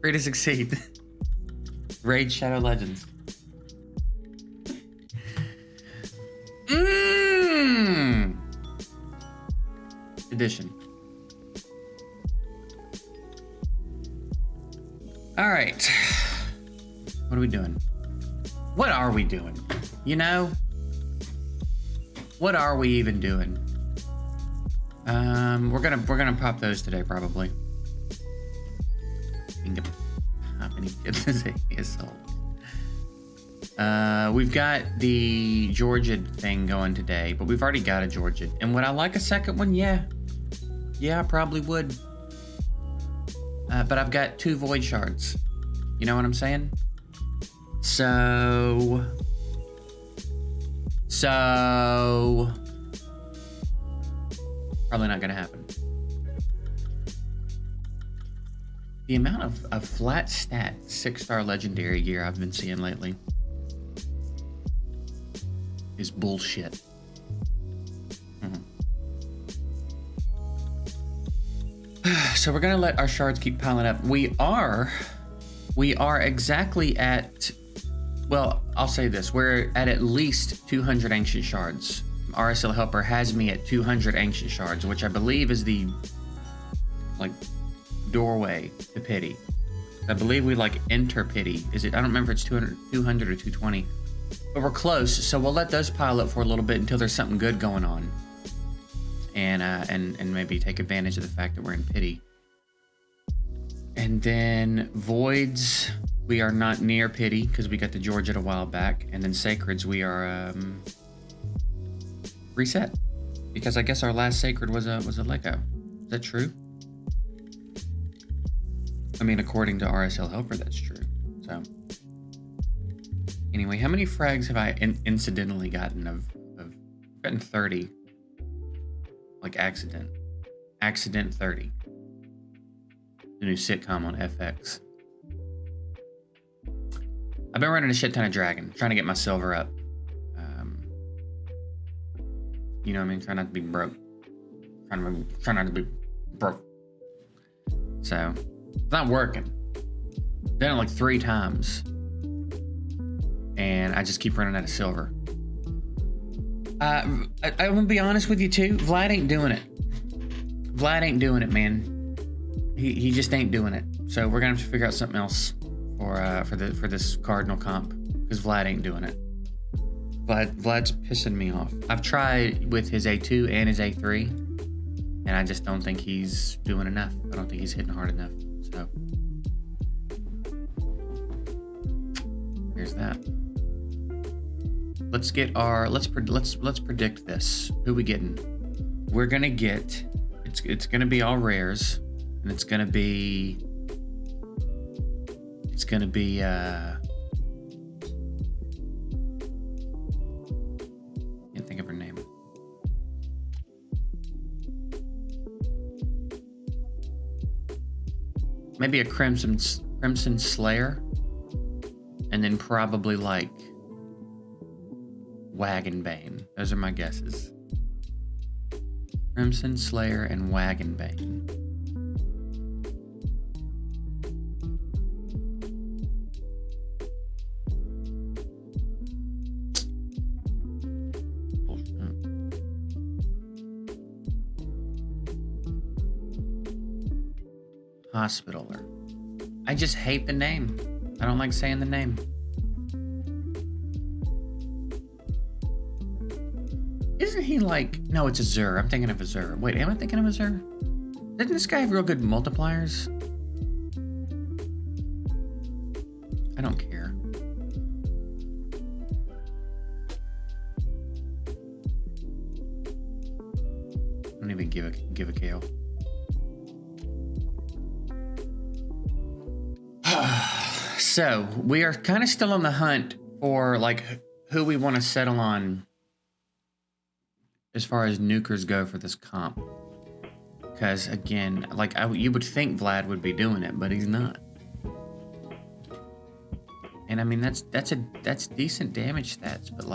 Free to succeed. Raid Shadow Legends. Edition. All right. What are we doing? What are we doing? You know? What are we even doing? We're gonna pop those today probably. How many kids is he sold? We've got the Georgia thing going today, but we've already got a Georgia. And would I like a second one? Yeah. Yeah, I probably would. But I've got 2 void shards. You know what I'm saying? So probably not gonna happen. The amount of flat stat 6-star legendary gear I've been seeing lately is bullshit. So we're gonna let our shards keep piling up. We are exactly at, well, I'll say this, we're at least 200 ancient shards. RSL Helper has me at 200 ancient shards, which I believe is the doorway to pity. I believe we enter pity. Is it? I don't remember if it's 200 or 220, but we're close. So we'll let those pile up for a little bit until there's something good going on, and maybe take advantage of the fact that we're in pity. And then voids, we are not near pity because we got the Georgia a while back, and then sacreds we are reset because I guess our last sacred was a Lego. Is that true? I mean, according to RSL Helper, that's true. So, anyway, how many frags have I incidentally gotten? I've gotten 30. Accident 30. The new sitcom on FX. I've been running a shit ton of dragon, trying to get my silver up. You know what I mean? Trying not to be broke. Trying not to be broke. So, it's not working. Done it 3 times. And I just keep running out of silver. I'm gonna be honest with you too. Vlad ain't doing it. Vlad ain't doing it, man. He just ain't doing it. So we're gonna have to figure out something else for this Cardinal comp because Vlad ain't doing it. Vlad's pissing me off. I've tried with his A2 and his A3, and I just don't think he's doing enough. I don't think he's hitting hard enough. So here's that. Let's get our let's predict this. Who we getting? We're gonna get it's gonna be all rares, and it's gonna be can't think of her name. Maybe a Crimson Slayer, and then probably Wagon Bane. Those are my guesses. Crimson Slayer and Wagon Bane. Hospitaler. I just hate the name. I don't like saying the name. Isn't he no, it's Azure. I'm thinking of Azure. Wait, am I thinking of Azure? Doesn't this guy have real good multipliers? I don't care. I don't even give a kale. So we are kind of still on the hunt for who we want to settle on as far as nukers go for this comp. Because again, you would think Vlad would be doing it, but he's not. And I mean that's decent damage stats, but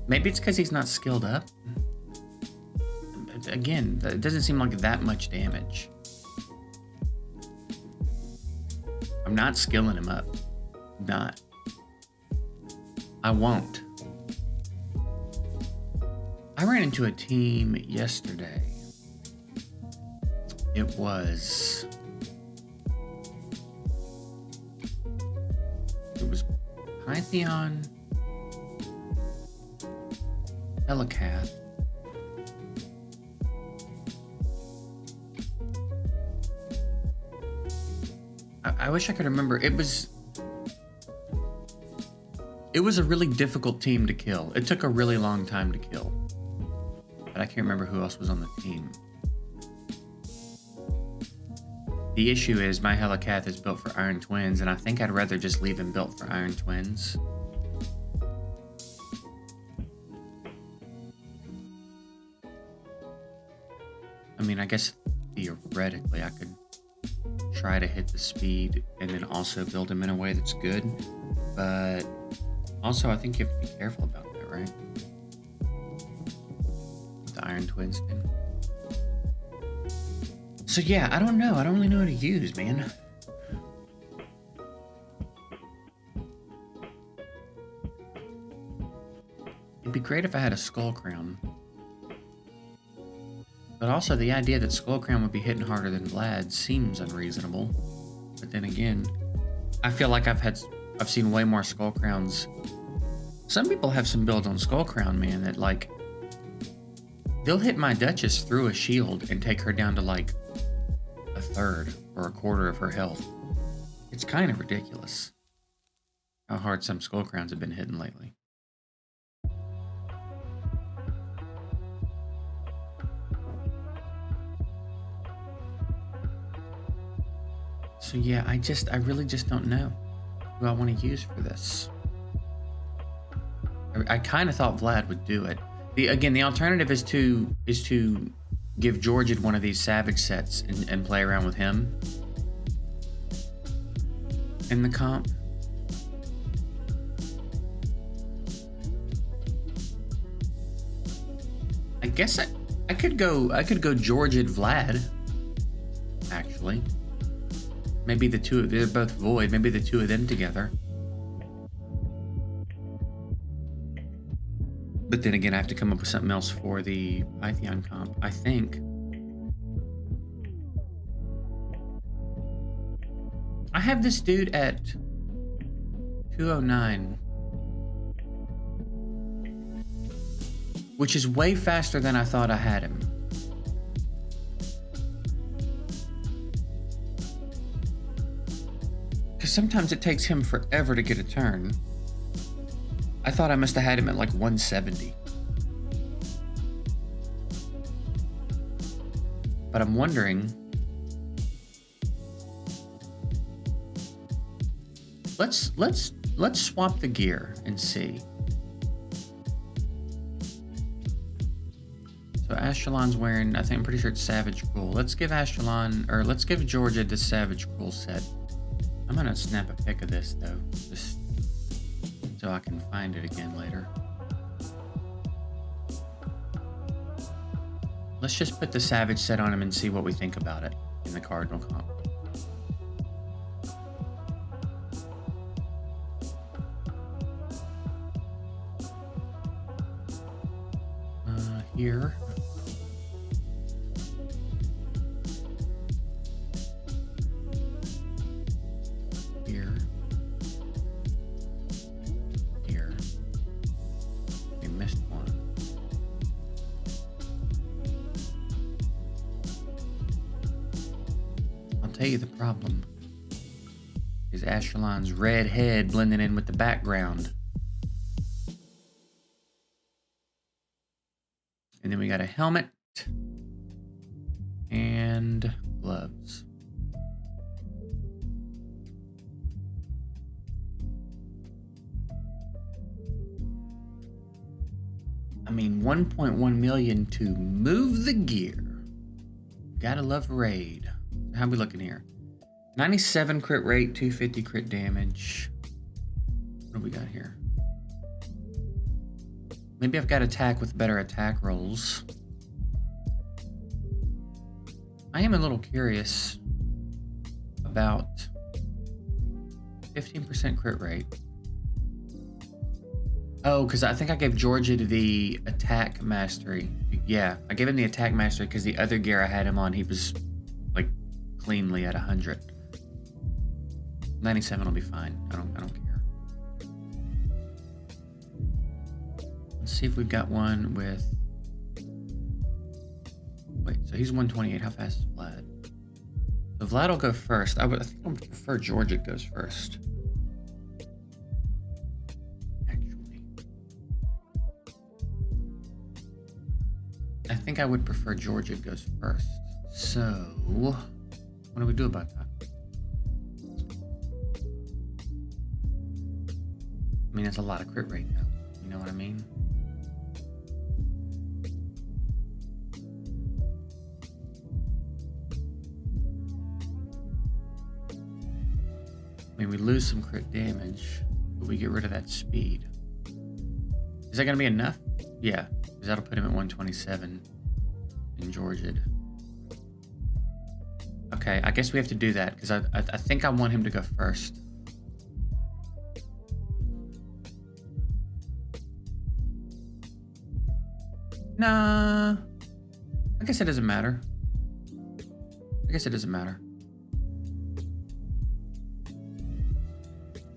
maybe it's because he's not skilled up. Again, it doesn't seem like that much damage. I'm not skilling him up. I'm not. I won't. I ran into a team yesterday. It was Python, Helicath, I wish I could remember. It was a really difficult team to kill. It took a really long time to kill. But I can't remember who else was on the team. The issue is my Helicath is built for Iron Twins, and I think I'd rather just leave him built for Iron Twins. I mean, I guess theoretically I could try to hit the speed and then also build him in a way that's good. But also I think you have to be careful about that, right? With the Iron Twins thing. So yeah, I don't know. I don't really know how to use, man. It'd be great if I had a Skull Crown. But also the idea that Skull Crown would be hitting harder than Vlad seems unreasonable. But then again, I feel like I've seen way more Skull Crowns. Some people have some builds on Skull Crown, man, that like they'll hit my Duchess through a shield and take her down to like a third or a quarter of her health. It's kind of ridiculous how hard some Skull Crowns have been hitting lately. So yeah, I really just don't know who I want to use for this. I kind of thought Vlad would do it. The alternative is to give Georgid one of these Savage sets and play around with him in the comp. I guess I could go Georgid Vlad, actually. Maybe they're both void. Maybe the two of them together. But then again, I have to come up with something else for the Python comp. I think I have this dude at 209, which is way faster than I thought I had him. Because sometimes it takes him forever to get a turn. I thought I must have had him at like 170. But I'm wondering, let's swap the gear and see. So Ashkelon's wearing, I'm pretty sure it's Savage Cruel. Let's give Georgia the Savage Cruel set. I'm gonna snap a pic of this though, just so I can find it again later. Let's just put the Savage set on him and see what we think about it in the Cardinal comp. Here. Tell you the problem is Ashkelon's red head blending in with the background. And then we got a helmet and gloves. I mean, 1.1 million to move the gear. Gotta love Raid. How we looking here? 97 crit rate, 250 crit damage. What do we got here? Maybe I've got attack with better attack rolls. I am a little curious about 15% crit rate. Oh, because I think I gave Georgia the attack mastery. Yeah, I gave him the attack mastery because the other gear I had him on, he was like cleanly at 100. 97 will be fine. I don't care. Let's see if we've got one with. Wait, so he's 128. How fast is Vlad? So Vlad will go first. I think I would prefer Georgia goes first. I think I would prefer Georgia goes first. So, what do we do about that? I mean, that's a lot of crit rate, though. You know what I mean? I mean, we lose some crit damage, but we get rid of that speed. Is that going to be enough? Yeah. Because that'll put him at 127 in Georgia. Okay, I guess we have to do that because I think I want him to go first. Nah, I guess it doesn't matter.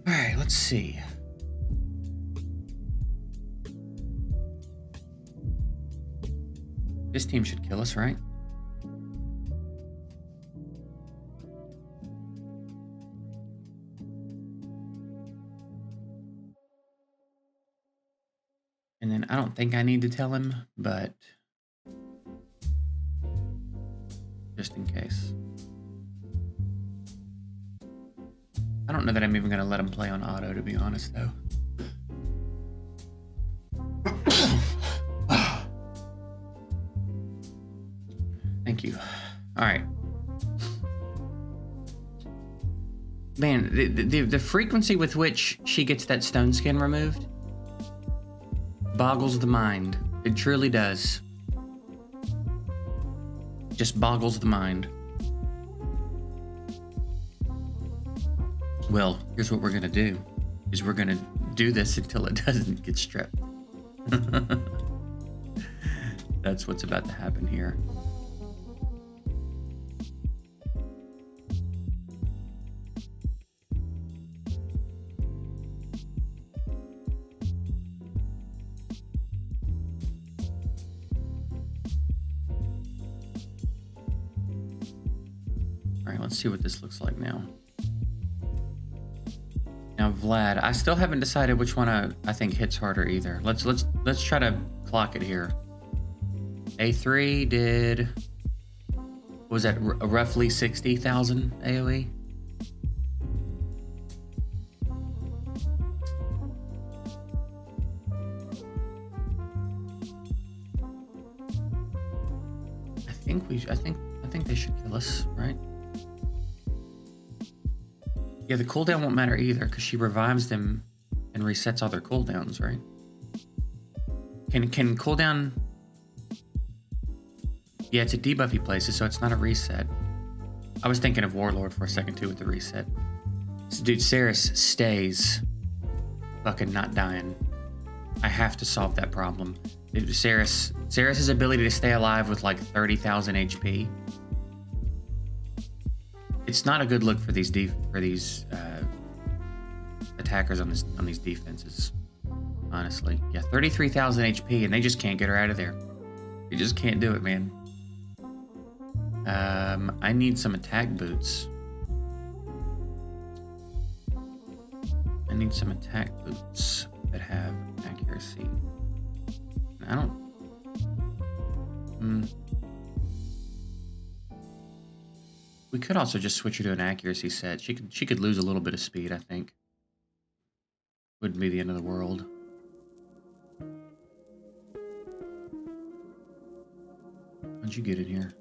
All right, let's see. This team should kill us, right? And then I don't think I need to tell him, but just in case. I don't know that I'm even going to let him play on auto, to be honest, though. Thank you. All right. Man, the frequency with which she gets that stone skin removed boggles the mind. It truly does. Just boggles the mind. Well, here's what we're gonna do. Is we're gonna do this until it doesn't get stripped. That's what's about to happen here. All right, let's see what this looks like now. Now, Vlad, I still haven't decided which one I think hits harder either. Let's try to clock it here. A3 did, what was that, roughly 60,000 AoE? I think they should kill us, right? Yeah, the cooldown won't matter either because she revives them and resets all their cooldowns, right? Can cooldown... Yeah, it's a debuff he places, so it's not a reset. I was thinking of Warlord for a second too with the reset. So, dude, Ceres stays fucking not dying. I have to solve that problem. Dude, Ceres' ability to stay alive with like 30,000 HP. It's not a good look for these attackers on these defenses. Honestly, yeah, 33,000 HP, and they just can't get her out of there. They just can't do it, man. I need some attack boots. I need some attack boots that have accuracy. I don't. We could also just switch her to an accuracy set. She could lose a little bit of speed, I think. Wouldn't be the end of the world. How'd you get in here?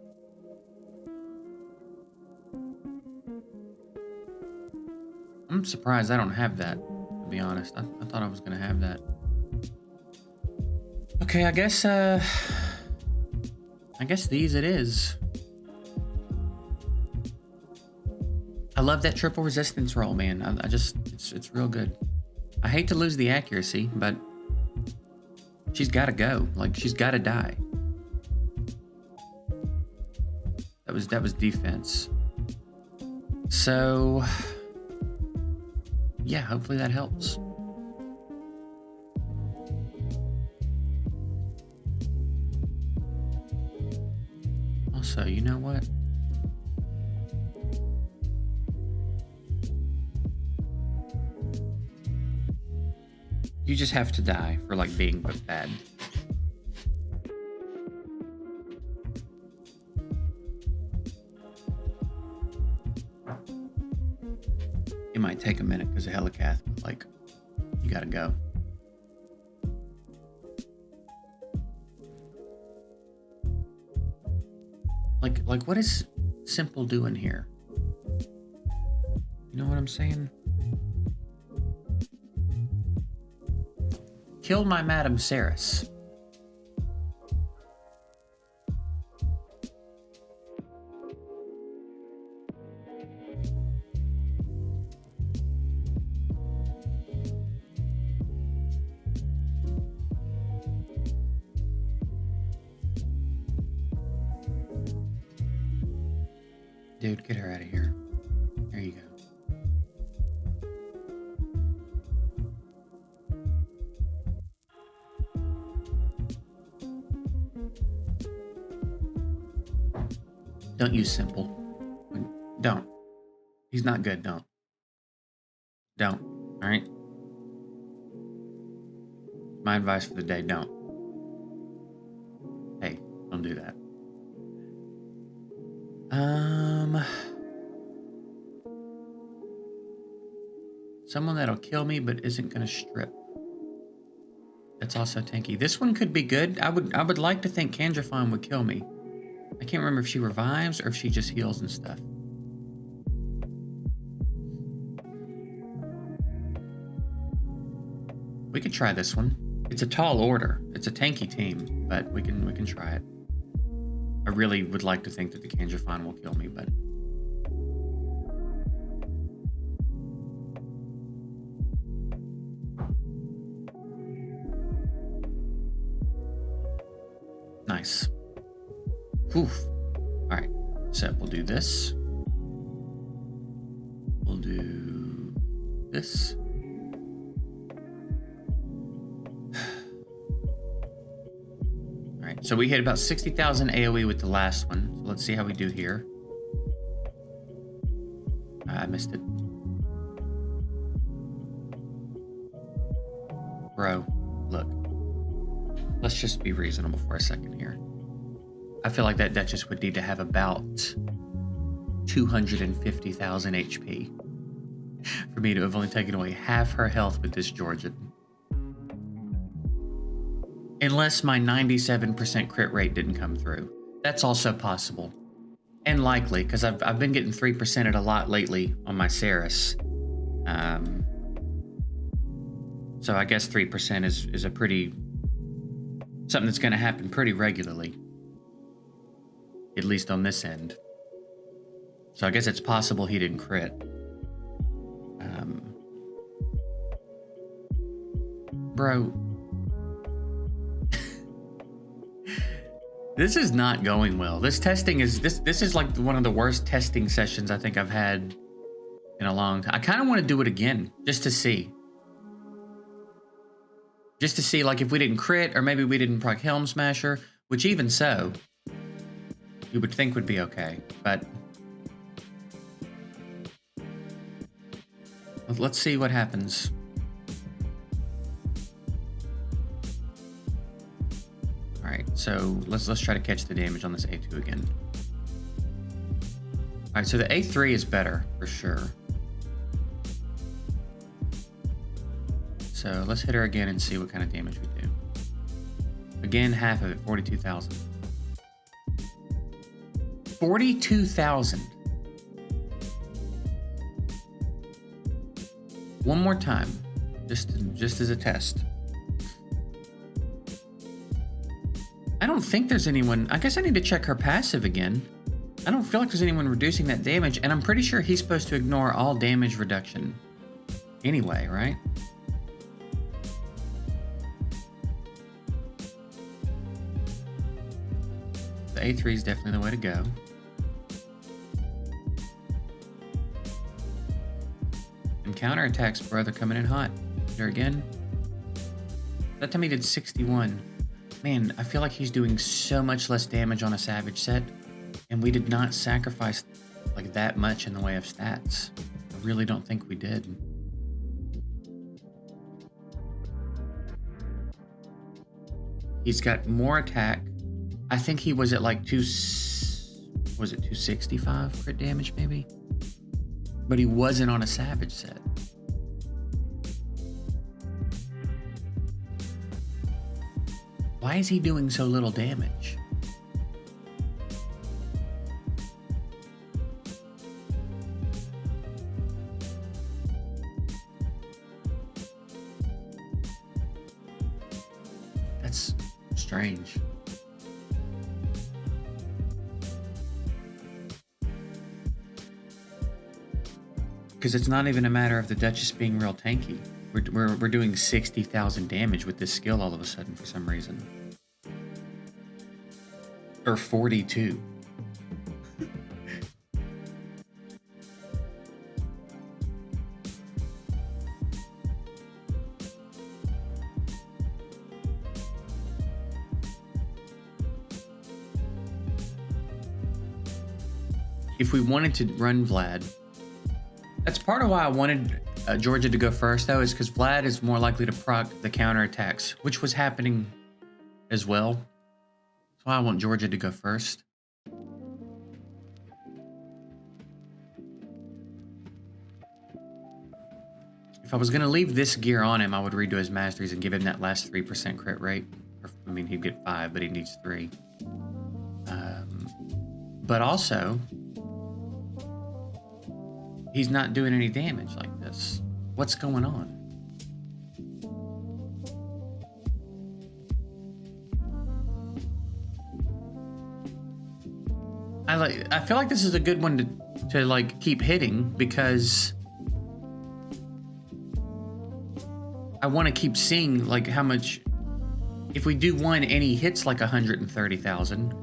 I'm surprised I don't have that, to be honest. I thought I was gonna have that. Okay, I guess these it is. I love that triple resistance roll, man. I just, it's real good. I hate to lose the accuracy, but she's got to go. Like, she's got to die. That was defense. So, yeah, hopefully that helps. Also, you know what? You just have to die for, like, being bad. It might take a minute because of Helicath, but, like, you gotta go. Like, what is Simple doing here? You know what I'm saying? Kill my Madam Saris. Dude, get her out of here. There you go. Don't use Simple. Don't. He's not good. Don't. Don't. All right? My advice for the day, don't. Hey, don't do that. Someone that'll kill me but isn't gonna strip. That's also tanky. This one could be good. I would like to think Candrafon would kill me. I can't remember if she revives or if she just heals and stuff. We could try this one. It's a tall order. It's a tanky team, but we can try it. I really would like to think that the Candrafon will kill me, but nice. Oof. All right, so we'll do this. We'll do this. All right, so we hit about 60,000 AoE with the last one. So let's see how we do here. I missed it. Bro, look. Let's just be reasonable for a second here. I feel like that Duchess would need to have about 250,000 HP for me to have only taken away half her health with this Georgian. Unless my 97% crit rate didn't come through. That's also possible. And likely, because I've been getting 3%ed a lot lately on my Saris. So I guess 3% is a pretty... something that's going to happen pretty regularly. At least on this end. So I guess it's possible he didn't crit. Bro. This is not going well. This testing is... This is like one of the worst testing sessions I think I've had in a long time. I kind of want to do it again, just to see. Just to see, like, if we didn't crit, or maybe we didn't proc Helm Smasher, which even so... you would think would be okay, but let's see what happens. All right, so let's try to catch the damage on this A2 again. All right, so the A3 is better for sure. So let's hit her again and see what kind of damage we do. Again, half of it, 42,000. 42,000. One more time, just as a test. I don't think there's anyone. I guess I need to check her passive again. I don't feel like there's anyone reducing that damage, and I'm pretty sure he's supposed to ignore all damage reduction anyway, right? The A3 is definitely the way to go. And counterattacks, bro, they're coming in hot. There again. That time he did 61. Man, I feel like he's doing so much less damage on a Savage set, and we did not sacrifice like that much in the way of stats. I really don't think we did. He's got more attack. I think he was at like was it 265 crit damage maybe? But he wasn't on a Savage set. Why is he doing so little damage? That's strange. Because it's not even a matter of the Duchess being real tanky. We're doing 60,000 damage with this skill all of a sudden for some reason. Or 42. If we wanted to run Vlad, that's part of why I wanted Georgia to go first, though, is because Vlad is more likely to proc the counterattacks, which was happening as well. That's why I want Georgia to go first. If I was going to leave this gear on him, I would redo his masteries and give him that last 3% crit rate. I mean, he'd get 5, but he needs 3. But also, he's not doing any damage like this. What's going on? I feel like this is a good one to like keep hitting, because I want to keep seeing like how much. If we do one and he hits like 130,000,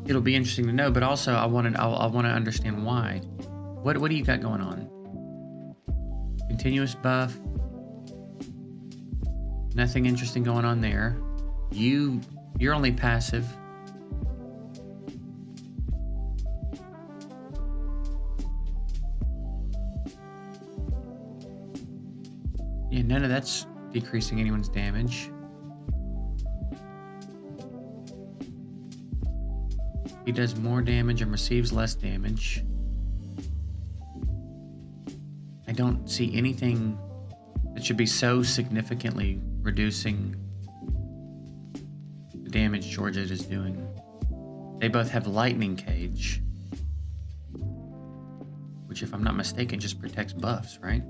it'll be interesting to know. But also, I want to understand why. What do you got going on? Continuous buff. Nothing interesting going on there. You're only passive. Yeah, none of that's decreasing anyone's damage. He does more damage and receives less damage. I don't see anything that should be so significantly reducing the damage Georgia is doing. They both have Lightning Cage, which, if I'm not mistaken, just protects buffs, right?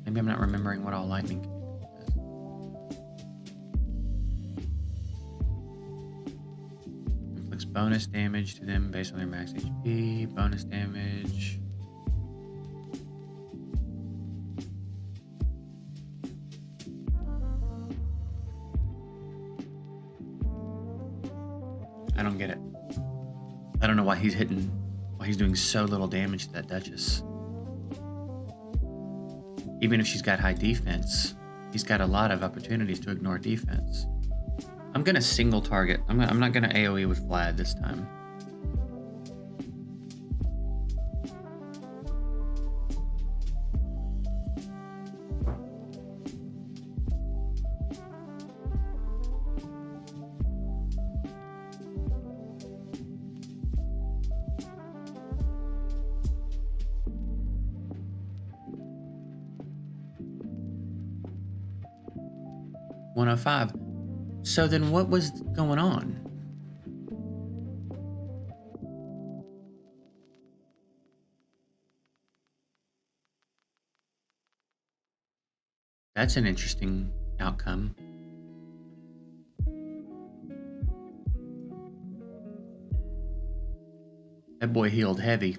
Maybe I'm not remembering what all Lightning Cage does. Inflicts bonus damage to them based on their max HP. Bonus damage. I don't get it. I don't know why he's doing so little damage to that Duchess. Even if she's got high defense, he's got a lot of opportunities to ignore defense. I'm gonna single target. I'm not gonna AoE with Vlad this time. $105. So then what was going on? That's an interesting outcome. That boy healed heavy.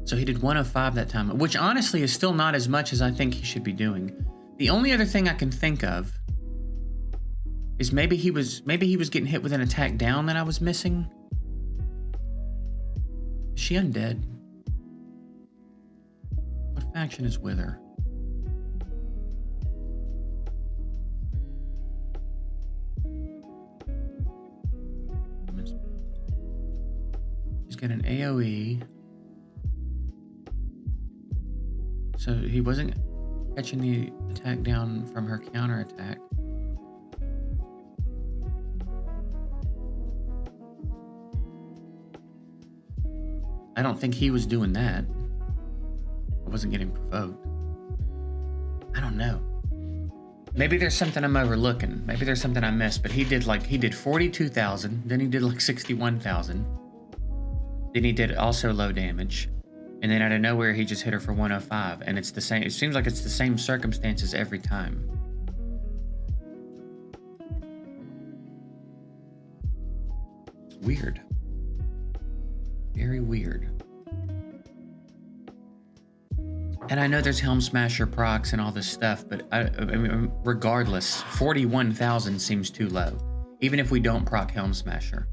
So he did 105 that time, which honestly is still not as much as I think he should be doing. The only other thing I can think of is maybe he was getting hit with an attack down that I was missing. Is she undead? What faction is with her? She's got an AoE. So he wasn't catching the attack down from her counterattack. I don't think he was doing that. I wasn't getting provoked. I don't know. Maybe there's something I'm overlooking. Maybe there's something I missed, but he did 42,000, then he did like 61,000. Then he did also low damage. And then out of nowhere, he just hit her for 105. And it's the same. It seems like it's the same circumstances every time. Weird. Very weird. And I know there's Helm Smasher procs and all this stuff, but I mean, regardless, 41,000 seems too low. Even if we don't proc Helm Smasher.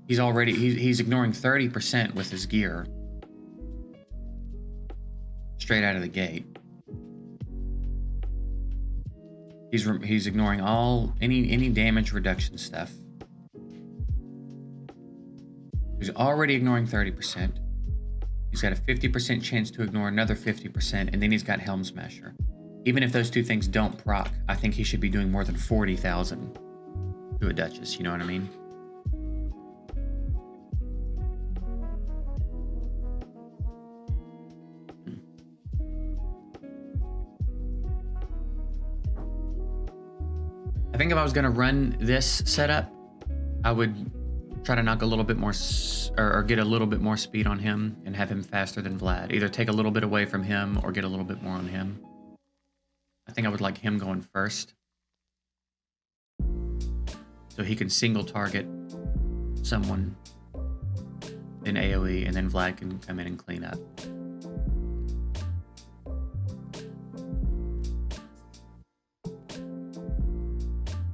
He's ignoring 30% with his gear. Straight out of the gate. He's ignoring any damage reduction stuff. He's already ignoring 30%. He's got a 50% chance to ignore another 50%, and then he's got Helm Smasher. Even if those two things don't proc, I think he should be doing more than 40,000 to a Duchess, you know what I mean? I think if I was gonna run this setup, I would try to knock a little bit more, or get a little bit more speed on him and have him faster than Vlad. Either take a little bit away from him or get a little bit more on him. I think I would like him going first, so he can single target someone, then AoE, and then Vlad can come in and clean up.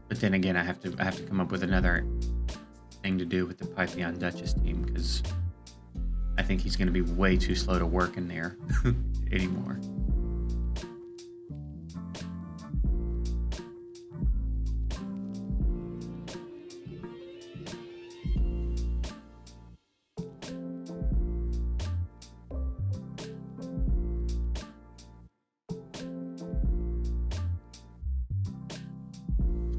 But then again, I have to come up with another thing to do with the Pythian Duchess team, because I think he's going to be way too slow to work in there anymore.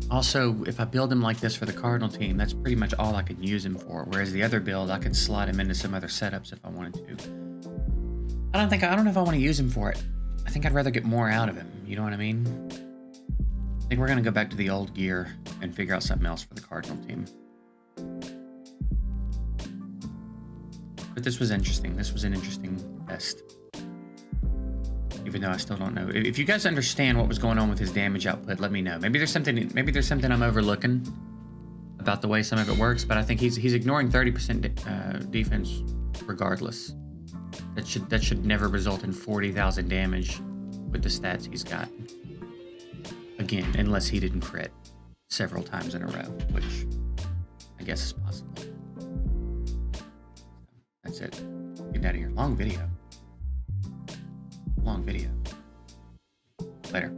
Also, if I build him like this for the Cardinal team, that's pretty much all I could use him for. Whereas the other build, I could slot him into some other setups if I wanted to. I don't know if I want to use him for it. I think I'd rather get more out of him. You know what I mean? I think we're going to go back to the old gear and figure out something else for the Cardinal team. But this was interesting. This was an interesting test. Even though I still don't know. If you guys understand what was going on with his damage output, let me know. Maybe there's something I'm overlooking about the way some of it works, but I think he's ignoring 30% defense regardless. That should never result in 40,000 damage with the stats he's got. Again, unless he didn't crit several times in a row, which I guess is possible. That's it. Getting out of here. Long video. Later.